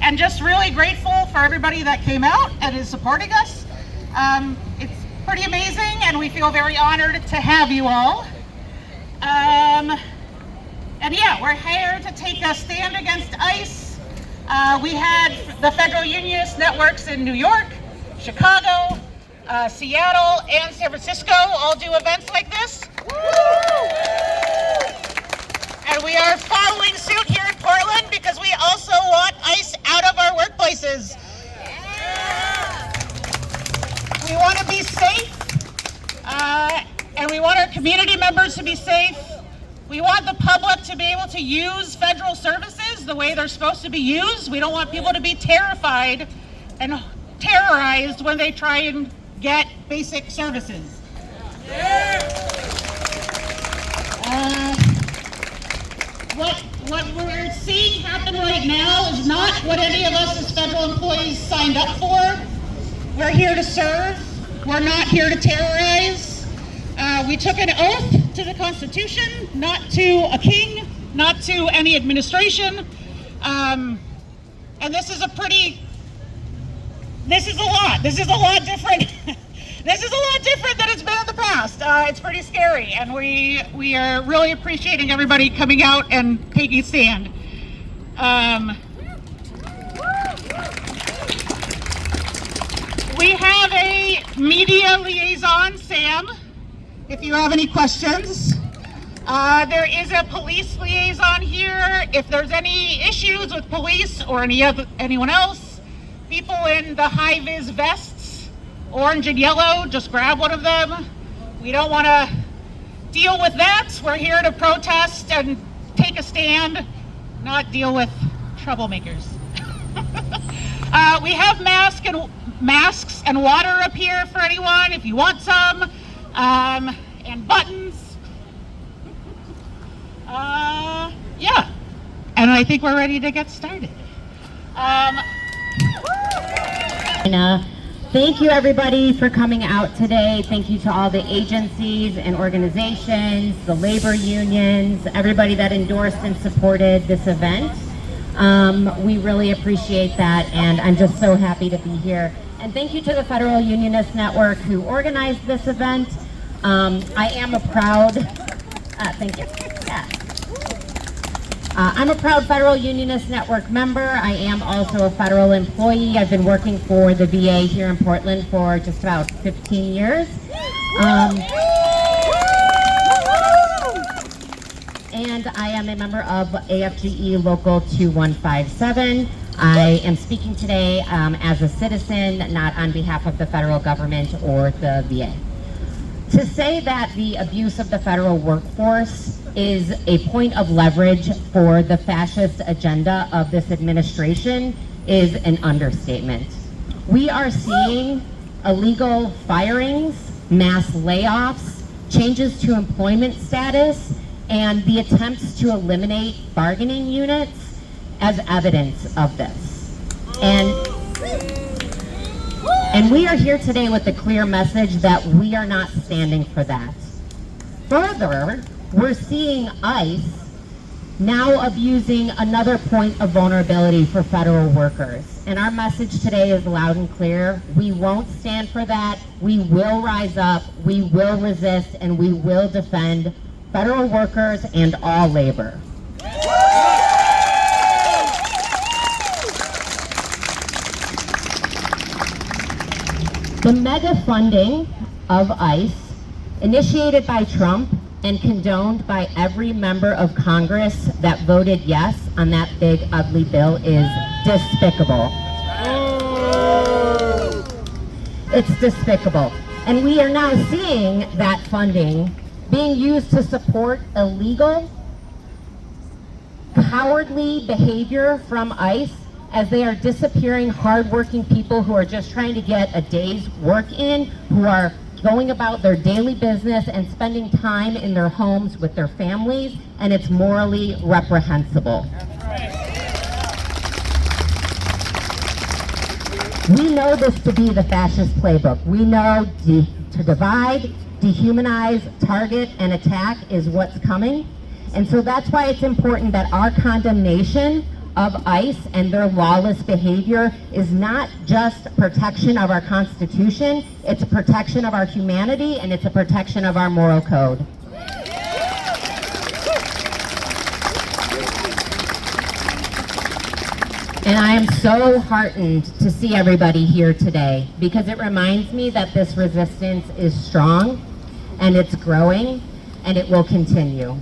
and just really grateful for everybody that came out and is supporting us. It's pretty amazing, and we feel very honored to have you all. And yeah, we're here to take a stand against ICE. We had the federal unionist networks in New York, Chicago, Seattle, and San Francisco all do events like this. And we are following suit here in Portland because we also want ICE out of our workplaces. We want to be safe, and we want our community members to be safe. We want the public to be able to use federal services the way they're supposed to be used. We don't want people to be terrified and terrorized when they try and get basic services. What we're seeing happen right now is not what any of us as federal employees signed up for. We're here to serve. We're not here to terrorize. We took an oath to the Constitution, not to a king, not to any administration. And this is a lot different. This is a lot different than it's been in the past. It's pretty scary, and we are really appreciating everybody coming out and taking a stand. We have a media liaison, Sam, if you have any questions. There is a police liaison here. If there's any issues with police or anyone else, people in the high-vis vests, orange and yellow, just grab one of them. We don't want to deal with that. We're here to protest and take a stand, not deal with troublemakers. We have masks and water up here for anyone if you want some, and buttons. Yeah, and I think we're ready to get started. Thank you everybody for coming out today. Thank you to all the agencies and organizations, the labor unions, everybody that endorsed and supported this event. We really appreciate that, and I'm just so happy to be here. And thank you to the Federal Unionist Network who organized this event. I am a proud, thank you. Yeah. I'm a proud Federal Unionist Network member. I am also a federal employee. I've been working for the VA here in Portland for just about 15 years. And I am a member of AFGE Local 2157. I am speaking today as a citizen, not on behalf of the federal government or the VA. To say that the abuse of the federal workforce is a point of leverage for the fascist agenda of this administration is an understatement. We are seeing illegal firings, mass layoffs, changes to employment status, and the attempts to eliminate bargaining units as evidence of this. And we are here today with the clear message that we are not standing for that. Further, we're seeing ICE now abusing another point of vulnerability for federal workers. And our message today is loud and clear. We won't stand for that. We will rise up, we will resist, and we will defend federal workers and all labor. The mega funding of ICE, initiated by Trump and condoned by every member of Congress that voted yes on that big ugly bill, is despicable. It's despicable. And we are now seeing that funding being used to support illegal, cowardly behavior from ICE as they are disappearing hardworking people who are just trying to get a day's work in, who are going about their daily business and spending time in their homes with their families, and it's morally reprehensible. We know this to be the fascist playbook. We know to divide, dehumanize, target, and attack is what's coming. And so that's why it's important that our condemnation of ICE and their lawless behavior is not just protection of our Constitution, it's a protection of our humanity, and it's a protection of our moral code. And I am so heartened to see everybody here today, because it reminds me that this resistance is strong, and it's growing, and it will continue.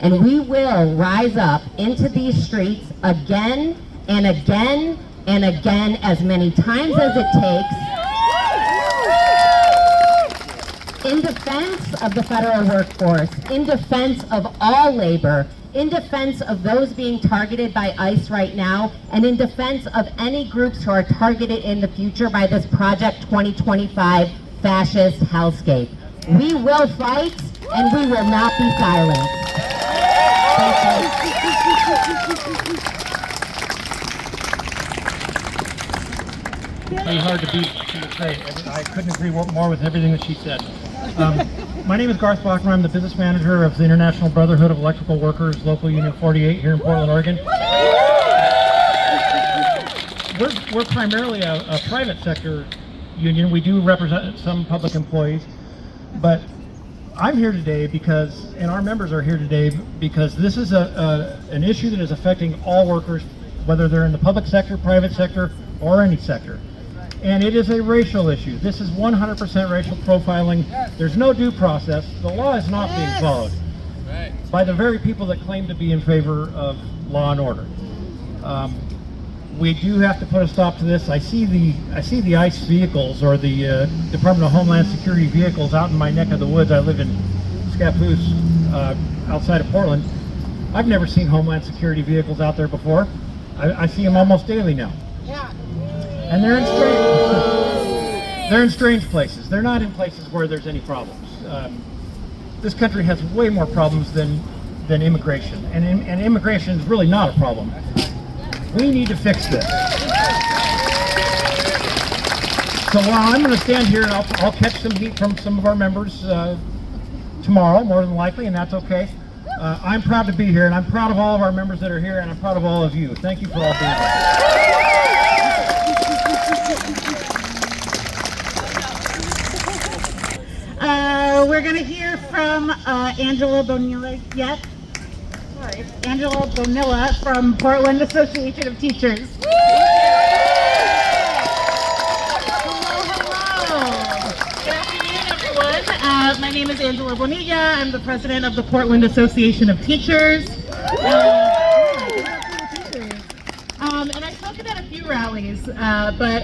And we will rise up into these streets again and again and again, as many times as it takes, in defense of the federal workforce, in defense of all labor, in defense of those being targeted by ICE right now, and in defense of any groups who are targeted in the future by this Project 2025 fascist hellscape. We will fight, and we will not be silenced. Thank you. Pretty hard to beat, she was great. I couldn't agree more with everything that she said. My name is Garth Bachman. I'm the business manager of the International Brotherhood of Electrical Workers, Local Union 48 here in Portland, Oregon. We're primarily a private sector union. We do represent some public employees, but I'm here today because, and our members are here today because this is an issue that is affecting all workers, whether they're in the public sector, private sector, or any sector. And it is a racial issue. This is 100% racial profiling. There's no due process. The law is not being followed by the very people that claim to be in favor of law and order. We do have to put a stop to this. I see the ICE vehicles, or the Department of Homeland Security vehicles, out in my neck of the woods. I live in Scappoose, outside of Portland. I've never seen Homeland Security vehicles out there before. I see them almost daily now. And they're in strange places. They're not in places where there's any problems. This country has way more problems than immigration, and immigration is really not a problem. We need to fix this. So while I'm going to stand here, and I'll catch some heat from some of our members tomorrow, more than likely, and that's okay. I'm proud to be here, and I'm proud of all of our members that are here, and I'm proud of all of you. Thank you for all being here. We're going to hear from Angela Bonilla. Yes? Sorry. Angela Bonilla from Portland Association of Teachers. Hello. Good afternoon, everyone. My name is Angela Bonilla. I'm the president of the Portland Association of Teachers. And I've spoken at a few rallies, but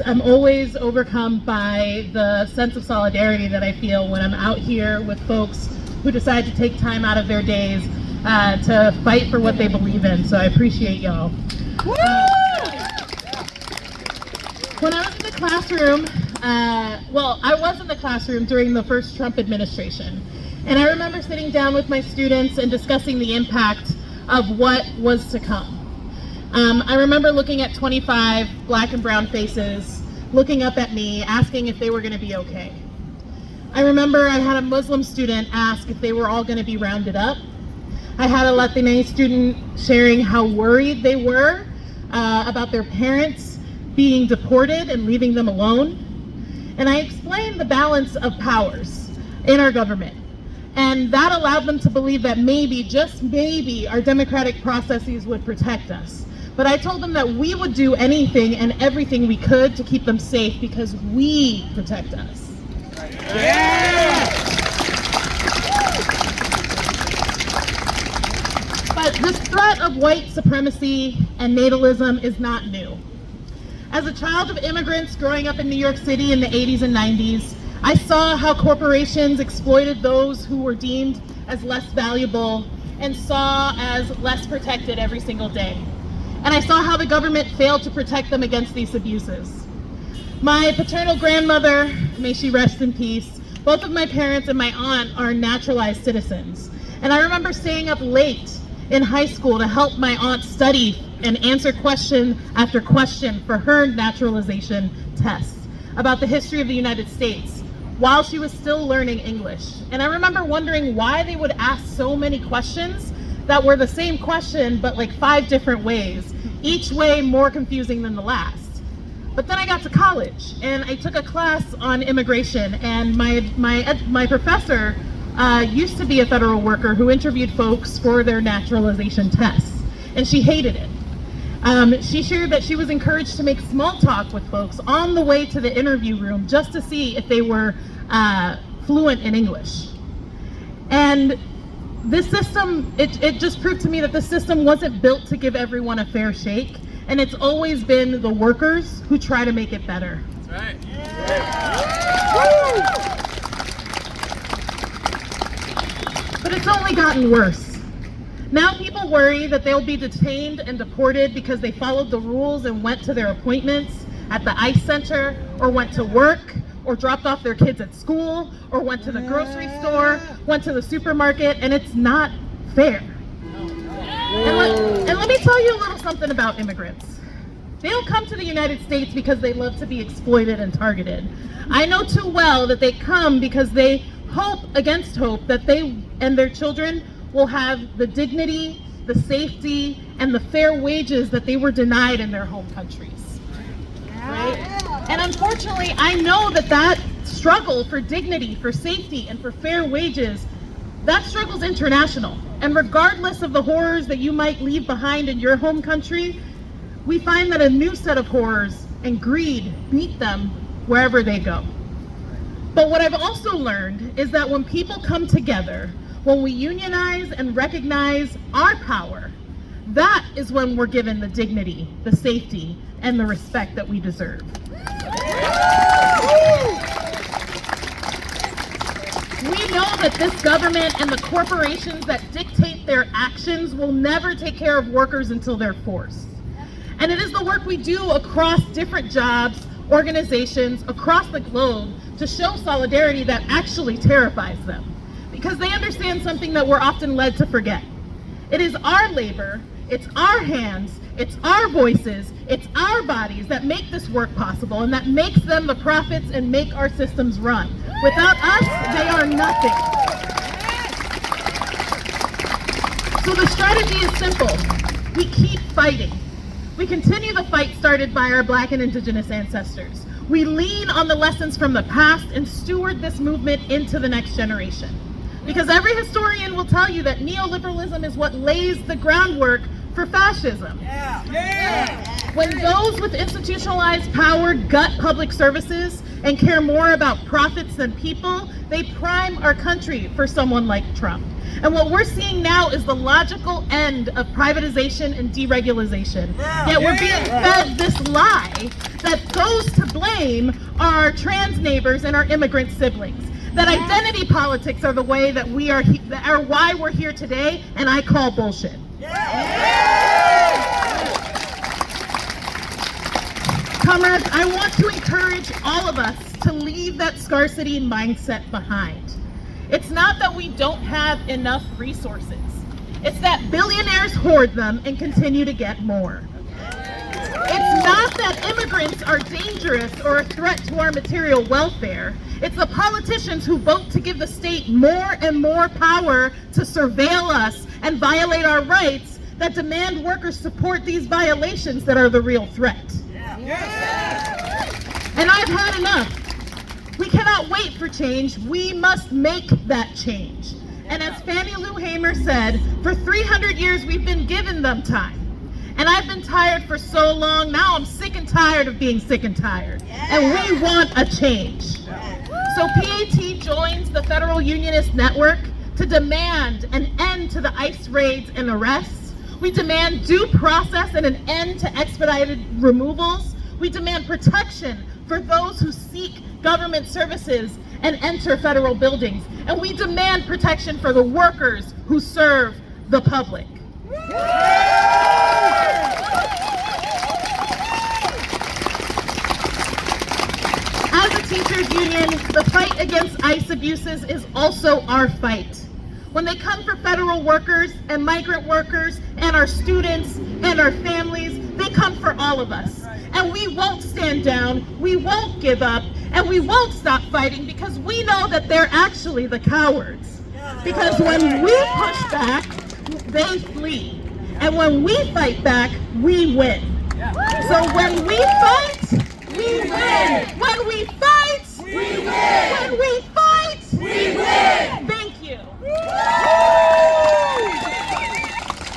I'm always overcome by the sense of solidarity that I feel when I'm out here with folks who decide to take time out of their days to fight for what they believe in. So I appreciate y'all. When I was in the classroom, I was in the classroom during the first Trump administration. And I remember sitting down with my students and discussing the impact of what was to come. I remember looking at 25 black and brown faces, looking up at me, asking if they were going to be okay. I remember I had a Muslim student ask if they were all going to be rounded up. I had a Latina student sharing how worried they were about their parents being deported and leaving them alone. And I explained the balance of powers in our government. And that allowed them to believe that maybe, just maybe, our democratic processes would protect us. But I told them that we would do anything and everything we could to keep them safe because we protect us. Yeah! But this threat of white supremacy and natalism is not new. As a child of immigrants growing up in New York City in the 80s and 90s, I saw how corporations exploited those who were deemed as less valuable and saw as less protected every single day. And I saw how the government failed to protect them against these abuses. My paternal grandmother, may she rest in peace, both of my parents and my aunt are naturalized citizens. And I remember staying up late in high school to help my aunt study and answer question after question for her naturalization test about the history of the United States while she was still learning English. And I remember wondering why they would ask so many questions that were the same question but like 5 different ways. each way more confusing than the last. But then I got to college and I took a class on immigration, and my professor used to be a federal worker who interviewed folks for their naturalization tests, and she hated it. She shared that she was encouraged to make small talk with folks on the way to the interview room just to see if they were fluent in English. And this system, it just proved to me that the system wasn't built to give everyone a fair shake, and it's always been the workers who try to make it better. That's right. But it's only gotten worse. Now people worry that they'll be detained and deported because they followed the rules and went to their appointments at the ICE center, or went to work, or dropped off their kids at school, or went to the grocery store, went to the supermarket, and it's not fair. And let me tell you a little something about immigrants. They don't come to the United States because they love to be exploited and targeted. I know too well that they come because they hope against hope that they and their children will have the dignity, the safety, and the fair wages that they were denied in their home countries. Right? And unfortunately, I know that struggle for dignity, for safety, and for fair wages, that struggle's international. And regardless of the horrors that you might leave behind in your home country, we find that a new set of horrors and greed meet them wherever they go. But what I've also learned is that when people come together, when we unionize and recognize our power, that is when we're given the dignity, the safety, and the respect that we deserve. We know that this government and the corporations that dictate their actions will never take care of workers until they're forced. And it is the work we do across different jobs, organizations, across the globe to show solidarity that actually terrifies them. Because they understand something that we're often led to forget. It is our labor, it's our hands, it's our voices, it's our bodies that make this work possible, and that makes them the profits and make our systems run. Without us, they are nothing. So the strategy is simple. We keep fighting. We continue the fight started by our Black and Indigenous ancestors. We lean on the lessons from the past and steward this movement into the next generation. Because every historian will tell you that neoliberalism is what lays the groundwork for fascism. When those with institutionalized power gut public services and care more about profits than people, they prime our country for someone like Trump. And what we're seeing now is the logical end of privatization and deregulation. Yet we're being fed this lie that those to blame are our trans neighbors and our immigrant siblings. That identity politics are the way that we are why we're here today, and I call bullshit. Comrades, I want to encourage all of us to leave that scarcity mindset behind. It's not that we don't have enough resources. It's that billionaires hoard them and continue to get more. It's not that immigrants are dangerous or a threat to our material welfare. It's the politicians who vote to give the state more and more power to surveil us and violate our rights that demand workers support these violations that are the real threat. And I've had enough. We cannot wait for change. We must make that change. And as Fannie Lou Hamer said, for 300 years we've been giving them time. And I've been tired for so long, now I'm sick and tired of being sick and tired. And we want a change. So PAT joins the Federal Unionist Network to demand an end to the ICE raids and arrests. We demand due process and an end to expedited removals. We demand protection for those who seek government services and enter federal buildings. And we demand protection for the workers who serve the public. As a teachers union, the fight against ICE abuses is also our fight. When they come for federal workers and migrant workers and our students and our families, they come for all of us. And we won't stand down, we won't give up, and we won't stop fighting because we know that they're actually the cowards. Because when we push back, they flee. And when we fight back, we win. So when we fight, we win. When we fight, we win. When we fight, we win. Thank you.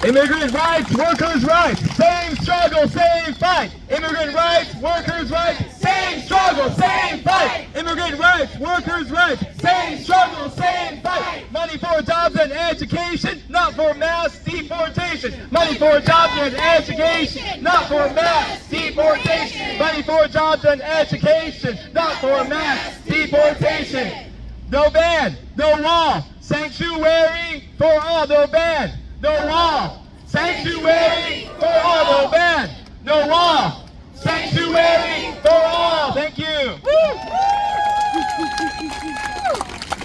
Immigrant rights, workers' rights, same struggle, same fight. Immigrant rights, workers' rights, same struggle, same fight. Immigrant rights, workers' rights, same struggle, same fight. Money for jobs and education, not for mass deportation. Money for jobs and education, not for mass deportation. Money for jobs and education, not for mass deportation. No ban, no wall, sanctuary for all, no ban. No wall, sanctuary for all, no ban. No wall, sanctuary for all. Thank you.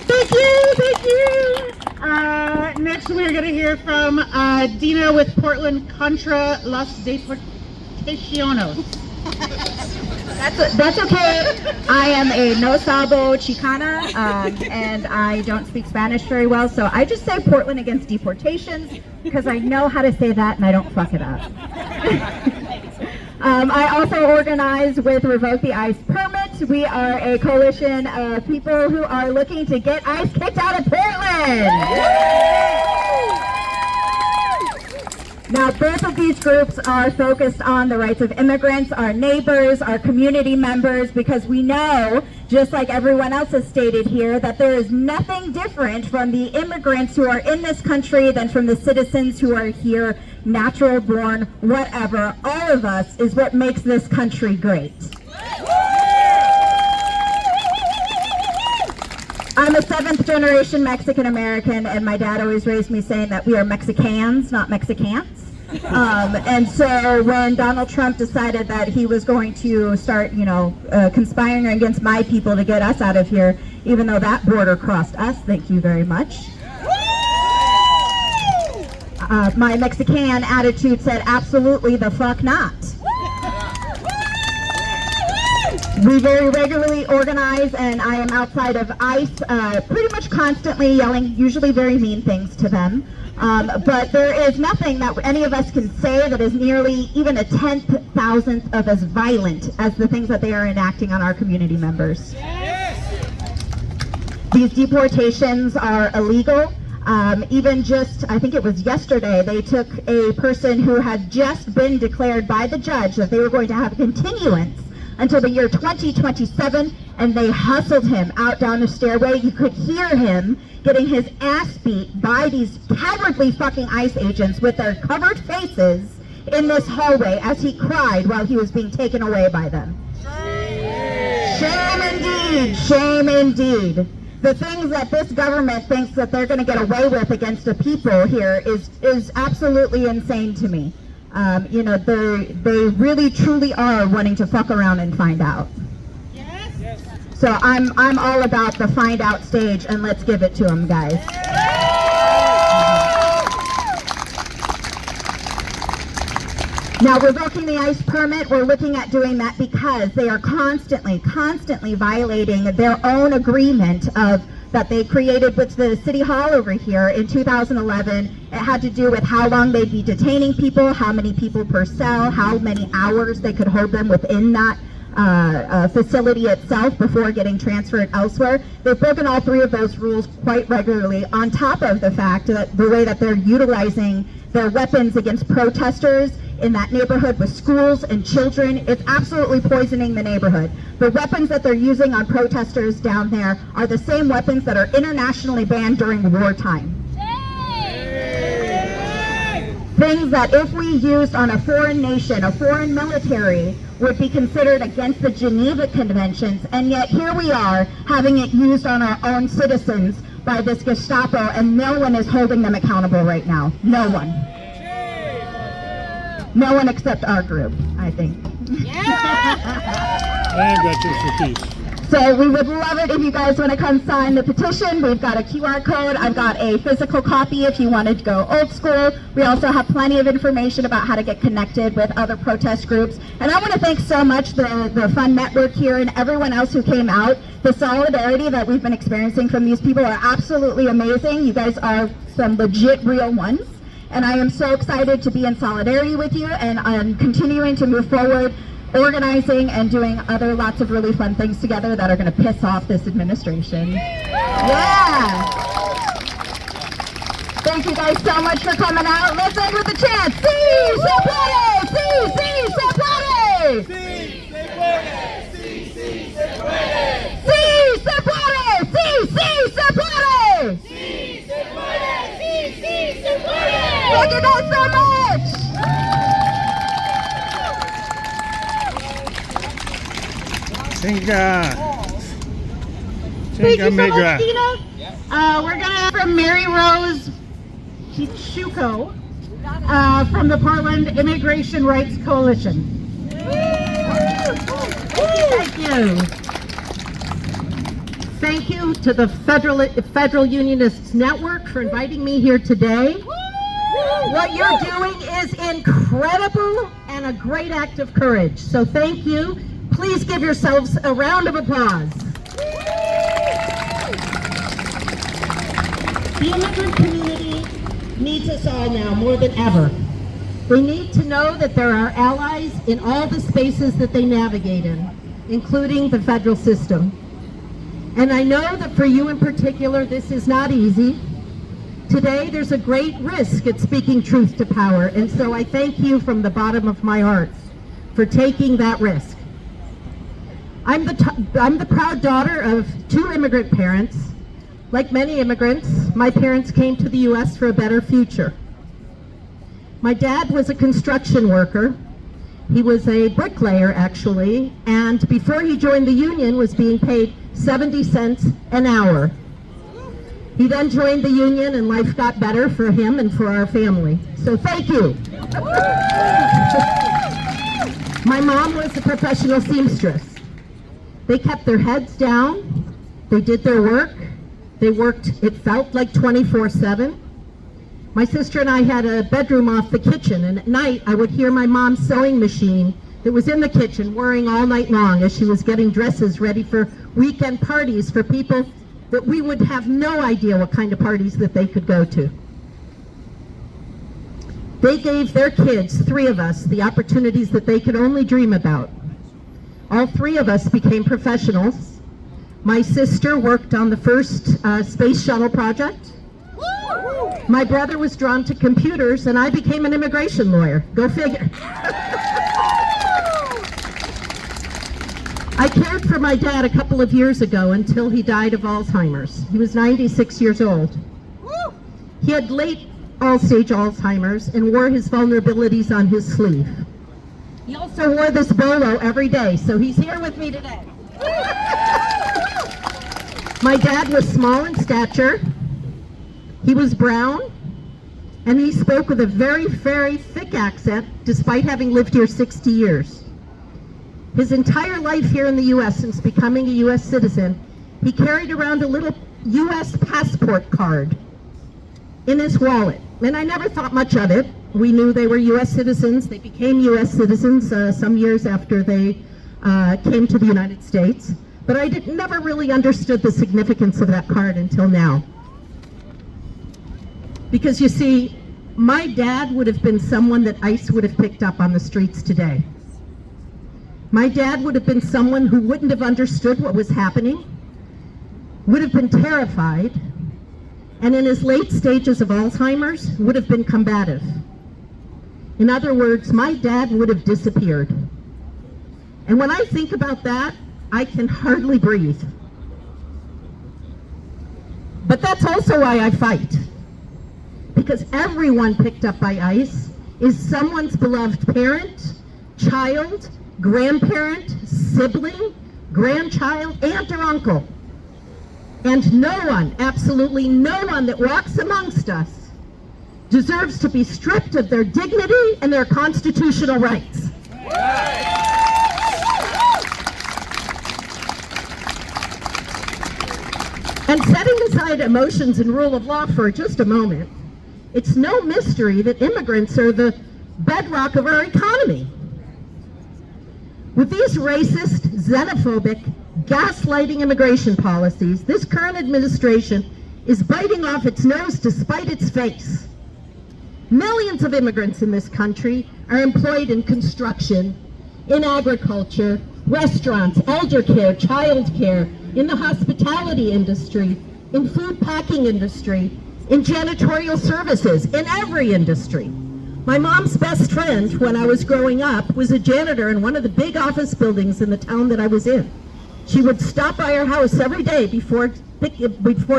Thank you. Next we're going to hear from Dina with Portland Contra Los Deportaciones. That's okay. I am a no sabo Chicana, and I don't speak Spanish very well, so I just say Portland against deportations because I know how to say that and I don't fuck it up. I also organize with Revoke the ICE Permit. We are a coalition of people who are looking to get ICE kicked out of Portland. Now, both of these groups are focused on the rights of immigrants, our neighbors, our community members, because we know, just like everyone else has stated here, that there is nothing different from the immigrants who are in this country than from the citizens who are here, natural born, whatever. All of us is what makes this country great. I'm a 7th generation Mexican American, and my dad always raised me saying that we are Mexicans, not Mexicans. And so when Donald Trump decided that he was going to start, conspiring against my people to get us out of here, even though that border crossed us, thank you very much. My Mexican attitude said, absolutely the fuck not. We very regularly organize, and I am outside of ICE pretty much constantly yelling, usually very mean things to them. But there is nothing that any of us can say that is nearly even a 10,000th of as violent as the things that they are enacting on our community members. Yes. These deportations are illegal. Even just, I think it was yesterday, they took a person who had just been declared by the judge that they were going to have continuance until the year 2027, and they hustled him out down the stairway. You could hear him getting his ass beat by these cowardly fucking ICE agents with their covered faces in this hallway as he cried while he was being taken away by them. Shame indeed, shame indeed. The things that this government thinks that they're going to get away with against the people here is absolutely insane to me. They really truly are wanting to fuck around and find out. Yes. So I'm all about the find out stage, and let's give it to them, guys. Now, revoking the ICE permit, we're looking at doing that because they are constantly violating their own agreement that they created with the City Hall over here in 2011. It had to do with how long they'd be detaining people, how many people per cell, how many hours they could hold them within that facility itself before getting transferred elsewhere. They've broken all three of those rules quite regularly, on top of the fact that the way that they're utilizing their weapons against protesters in that neighborhood with schools and children. It's absolutely poisoning the neighborhood. The weapons that they're using on protesters down there are the same weapons that are internationally banned during wartime. Things that if we used on a foreign nation, a foreign military, would be considered against the Geneva Conventions, and yet here we are having it used on our own citizens by this Gestapo, and no one is holding them accountable right now. No one. No one except our group, I think. And Justice for Peace. So we would love it if you guys want to come sign the petition. We've got a QR code. I've got a physical copy if you wanted to go old school. We also have plenty of information about how to get connected with other protest groups. And I want to thank so much the Fun Network here and everyone else who came out. The solidarity that we've been experiencing from these people are absolutely amazing. You guys are some legit real ones. and I am so excited to be in solidarity with you, and I'm continuing to move forward, organizing and doing lots of really fun things together that are going to piss off this administration. Yeah! Thank you guys so much for coming out. Let's end with a chant. Sí, se puede! Sí, sí, se puede! Sí, se puede. Sí, sí, se puede. Sí, se puede! Sí, sí, se puede! Sí, se puede. Sí, sí, se puede. Thank you guys so much! Thank you so much, Tina. We're gonna have from Mary Rose Shuko from the Portland Immigration Rights Coalition. Thank you. Thank you to the Federal Unionists Network for inviting me here today. What you're doing is incredible and a great act of courage. So thank you. Please give yourselves a round of applause. The immigrant community needs us all now more than ever. They need to know that there are allies in all the spaces that they navigate in, including the federal system. And I know that for you in particular, this is not easy. Today, there's a great risk at speaking truth to power, and so I thank you from the bottom of my heart for taking that risk. I'm the proud daughter of 2 immigrant parents. Like many immigrants, my parents came to the U.S. for a better future. My dad was a construction worker. He was a bricklayer, actually, and before he joined the union was being paid 70 cents an hour. He then joined the union and life got better for him and for our family. So thank you. My mom was a professional seamstress. They kept their heads down. They did their work. They worked, it felt like 24/7. My sister and I had a bedroom off the kitchen, and at night I would hear my mom's sewing machine that was in the kitchen whirring all night long as she was getting dresses ready for weekend parties for people that we would have no idea what kind of parties that they could go to. They gave their kids, 3 of us, the opportunities that they could only dream about. All 3 of us became professionals. My sister worked on the first space shuttle project. My brother was drawn to computers, and I became an immigration lawyer. Go figure. I cared for my dad a couple of years ago until he died of Alzheimer's. He was 96 years old. He had late all-stage Alzheimer's and wore his vulnerabilities on his sleeve. He also wore this bolo every day, so he's here with me today. My dad was small in stature. He was brown, and he spoke with a very, very thick accent, despite having lived here 60 years. His entire life here in the U.S., since becoming a U.S. citizen, he carried around a little U.S. passport card in his wallet. And I never thought much of it. We knew they were U.S. citizens. They became U.S. citizens some years after they came to the United States. But I never really understood the significance of that card until now. Because you see, my dad would have been someone that ICE would have picked up on the streets today. My dad would have been someone who wouldn't have understood what was happening, would have been terrified, and in his late stages of Alzheimer's, would have been combative. In other words, my dad would have disappeared. And when I think about that, I can hardly breathe. But that's also why I fight. Because everyone picked up by ICE is someone's beloved parent, child, grandparent, sibling, grandchild, aunt or uncle. And no one, absolutely no one that walks amongst us deserves to be stripped of their dignity and their constitutional rights. And setting aside emotions and rule of law for just a moment, it's no mystery that immigrants are the bedrock of our economy. With these racist, xenophobic, gaslighting immigration policies, this current administration is biting off its nose to spite its face. Millions of immigrants in this country are employed in construction, in agriculture, restaurants, elder care, child care, in the hospitality industry, in food packing industry, in janitorial services, in every industry. My mom's best friend when I was growing up was a janitor in one of the big office buildings in the town that I was in. She would stop by our house every day before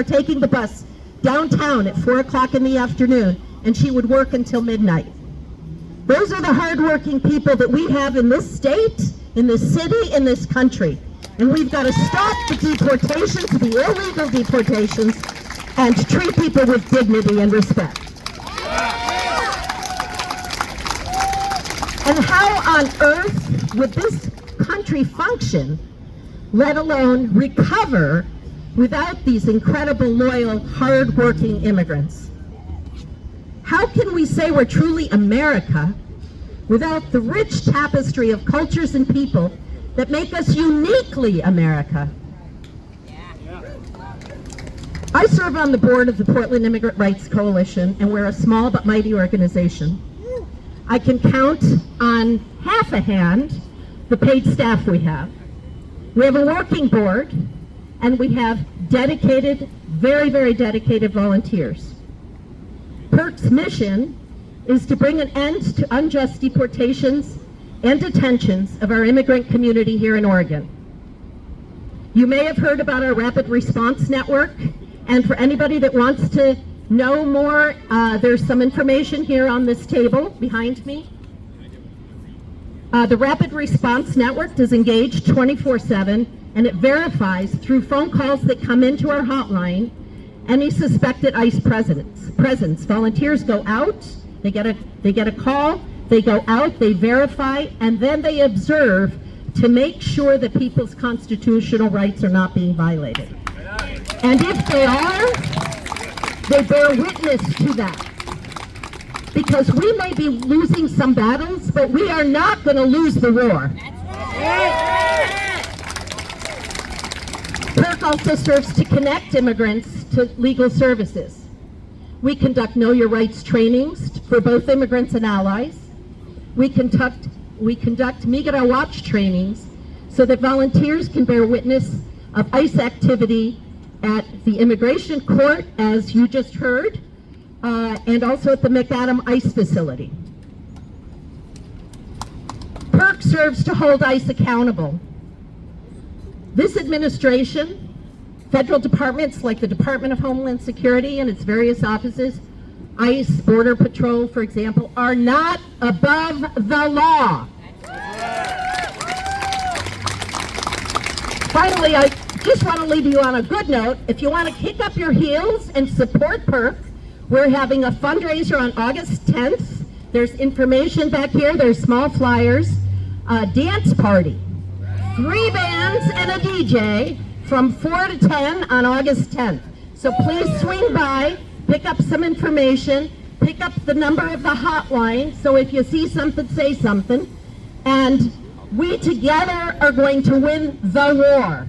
taking the bus downtown at 4 o'clock in the afternoon, and she would work until midnight. Those are the hardworking people that we have in this state, in this city, in this country. And we've got to stop the deportations, the illegal deportations, and treat people with dignity and respect. And how on earth would this country function, let alone recover, without these incredible, loyal, hard-working immigrants? How can we say we're truly America without the rich tapestry of cultures and people that make us uniquely America? I serve on the board of the Portland Immigrant Rights Coalition, and we're a small but mighty organization. I can count on half a hand the paid staff we have. We have a working board, and we have dedicated, very, very dedicated volunteers. PERC's mission is to bring an end to unjust deportations and detentions of our immigrant community here in Oregon. You may have heard about our Rapid Response Network, and for anybody that wants to know more, there's some information here on this table behind me. The Rapid Response Network is engaged 24/7, and it verifies through phone calls that come into our hotline any suspected ICE presence. Volunteers go out, they get a call, they go out, they verify, and then they observe to make sure that people's constitutional rights are not being violated. And if they are, they bear witness to that. Because we may be losing some battles, but we are not going to lose the war. PERC also serves to connect immigrants to legal services. We conduct Know Your Rights trainings for both immigrants and allies. We conduct Migra Watch trainings so that volunteers can bear witness of ICE activity at the immigration court, as you just heard, and also at the McAdam ICE facility. PERC serves to hold ICE accountable. This administration, federal departments like the Department of Homeland Security and its various offices, ICE, Border Patrol, for example, are not above the law. Finally, I just want to leave you on a good note. If you want to kick up your heels and support PERC, we're having a fundraiser on August 10th. There's information back here. There's small flyers. A dance party. 3 bands and a DJ from 4 to 10 on August 10th. So please swing by, pick up some information, pick up the number of the hotline, so if you see something, say something. And we together are going to win the war.